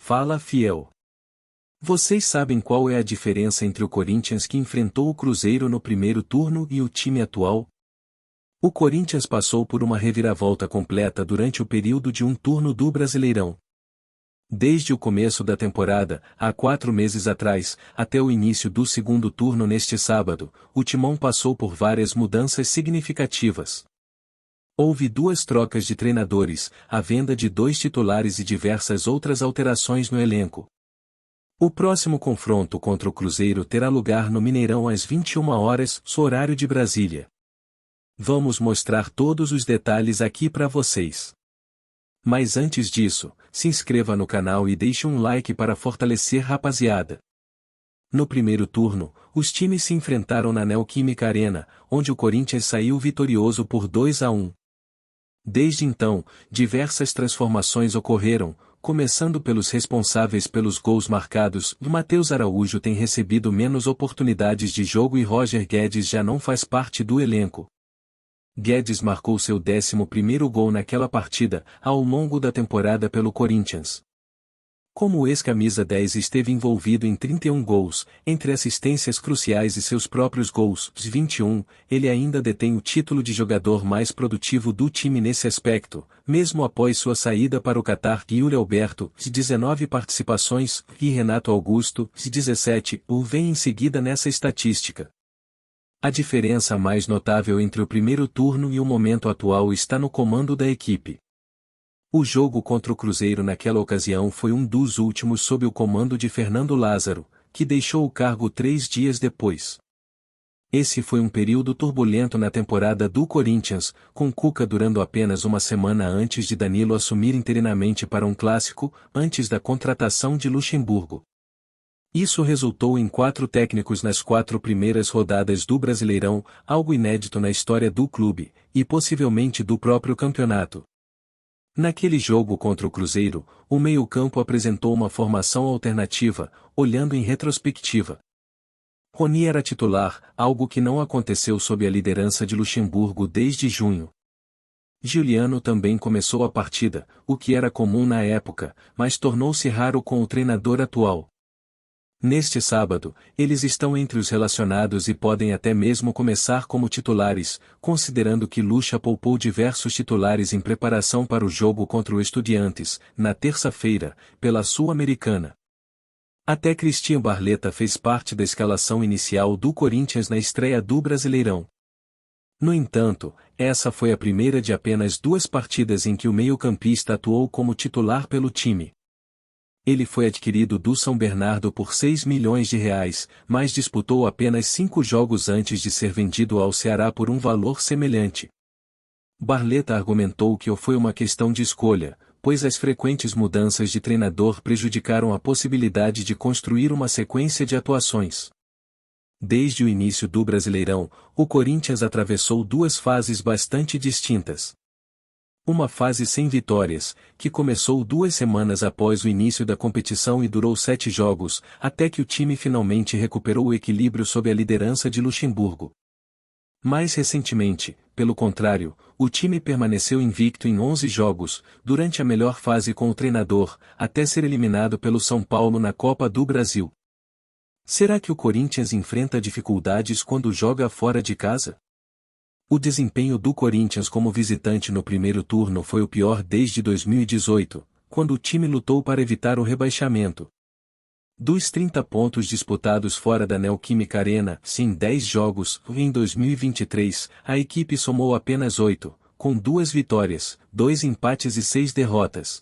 Fala, fiel. Vocês sabem qual é a diferença entre o Corinthians que enfrentou o Cruzeiro no primeiro turno e o time atual? O Corinthians passou por uma reviravolta completa durante o período de um turno do Brasileirão. Desde o começo da temporada, há 4 meses atrás, até o início do segundo turno neste sábado, o Timão passou por várias mudanças significativas. Houve 2 trocas de treinadores, a venda de 2 titulares e diversas outras alterações no elenco. O próximo confronto contra o Cruzeiro terá lugar no Mineirão às 21 horas, horário de Brasília. Vamos mostrar todos os detalhes aqui para vocês. Mas antes disso, se inscreva no canal e deixe um like para fortalecer, rapaziada. No primeiro turno, os times se enfrentaram na Neoquímica Arena, onde o Corinthians saiu vitorioso por 2-1. Desde então, diversas transformações ocorreram, começando pelos responsáveis pelos gols marcados. Matheus Araújo tem recebido menos oportunidades de jogo e Roger Guedes já não faz parte do elenco. Guedes marcou seu 11º gol naquela partida, ao longo da temporada pelo Corinthians. Como o ex-camisa 10 esteve envolvido em 31 gols, entre assistências cruciais e seus próprios gols, 21, ele ainda detém o título de jogador mais produtivo do time nesse aspecto, mesmo após sua saída para o Catar. Yuri Alberto, 19 participações, e Renato Augusto, 17, o vem em seguida nessa estatística. A diferença mais notável entre o primeiro turno e o momento atual está no comando da equipe. O jogo contra o Cruzeiro naquela ocasião foi um dos últimos sob o comando de Fernando Lázaro, que deixou o cargo 3 dias depois. Esse foi um período turbulento na temporada do Corinthians, com Cuca durando apenas uma semana antes de Danilo assumir interinamente para um clássico, antes da contratação de Luxemburgo. Isso resultou em 4 técnicos nas 4 primeiras rodadas do Brasileirão, algo inédito na história do clube, e possivelmente do próprio campeonato. Naquele jogo contra o Cruzeiro, o meio-campo apresentou uma formação alternativa, olhando em retrospectiva. Rony era titular, algo que não aconteceu sob a liderança de Luxemburgo desde junho. Giuliano também começou a partida, o que era comum na época, mas tornou-se raro com o treinador atual. Neste sábado, eles estão entre os relacionados e podem até mesmo começar como titulares, considerando que Lucha poupou diversos titulares em preparação para o jogo contra o Estudiantes, na terça-feira, pela Sul-Americana. Até Cristian Barleta fez parte da escalação inicial do Corinthians na estreia do Brasileirão. No entanto, essa foi a primeira de apenas 2 partidas em que o meio-campista atuou como titular pelo time. Ele foi adquirido do São Bernardo por R$6 milhões, mas disputou apenas 5 jogos antes de ser vendido ao Ceará por um valor semelhante. Barleta argumentou que foi uma questão de escolha, pois as frequentes mudanças de treinador prejudicaram a possibilidade de construir uma sequência de atuações. Desde o início do Brasileirão, o Corinthians atravessou 2 fases bastante distintas. Uma fase sem vitórias, que começou 2 semanas após o início da competição e durou 7 jogos, até que o time finalmente recuperou o equilíbrio sob a liderança de Luxemburgo. Mais recentemente, pelo contrário, o time permaneceu invicto em 11 jogos, durante a melhor fase com o treinador, até ser eliminado pelo São Paulo na Copa do Brasil. Será que o Corinthians enfrenta dificuldades quando joga fora de casa? O desempenho do Corinthians como visitante no primeiro turno foi o pior desde 2018, quando o time lutou para evitar o rebaixamento. Dos 30 pontos disputados fora da Neoquímica Arena, em 10 jogos, em 2023, a equipe somou apenas 8, com 2 vitórias, 2 empates e 6 derrotas.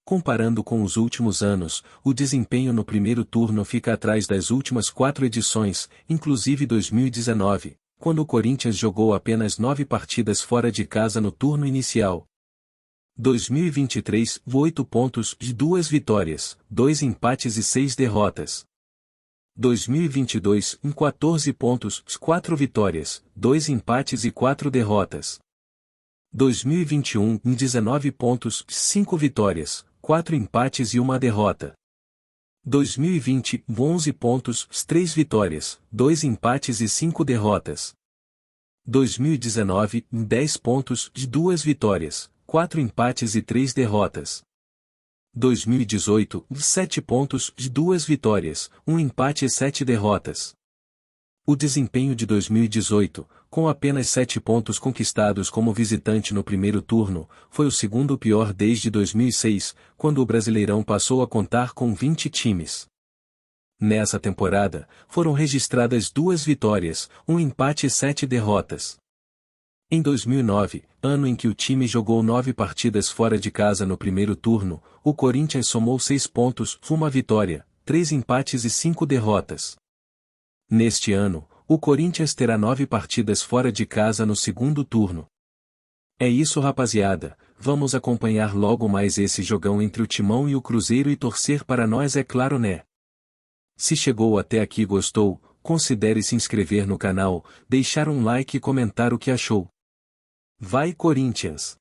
Comparando com os últimos anos, o desempenho no primeiro turno fica atrás das últimas 4 edições, inclusive 2019. Quando o Corinthians jogou apenas 9 partidas fora de casa no turno inicial. 2023, 8 pontos, 2 vitórias, 2 empates e 6 derrotas. 2022, 14 pontos, 4 vitórias, 2 empates e 4 derrotas. 2021, 19 pontos, 5 vitórias, 4 empates e 1 derrota. 2020, 11 pontos, 3 vitórias, 2 empates e 5 derrotas. 2019, 10 pontos, 2 vitórias, 4 empates e 3 derrotas. 2018, 7 pontos, 2 vitórias, 1 empate e 7 derrotas. O desempenho de 2018, com apenas 7 pontos conquistados como visitante no primeiro turno, foi o segundo pior desde 2006, quando o Brasileirão passou a contar com 20 times. Nessa temporada, foram registradas 2 vitórias, 1 empate e 7 derrotas. Em 2009, ano em que o time jogou 9 partidas fora de casa no primeiro turno, o Corinthians somou 6 pontos, 1 vitória, 3 empates e 5 derrotas. Neste ano, o Corinthians terá 9 partidas fora de casa no segundo turno. É isso, rapaziada, vamos acompanhar logo mais esse jogão entre o Timão e o Cruzeiro e torcer para nós, é claro, né? Se chegou até aqui e gostou, considere se inscrever no canal, deixar um like e comentar o que achou. Vai Corinthians!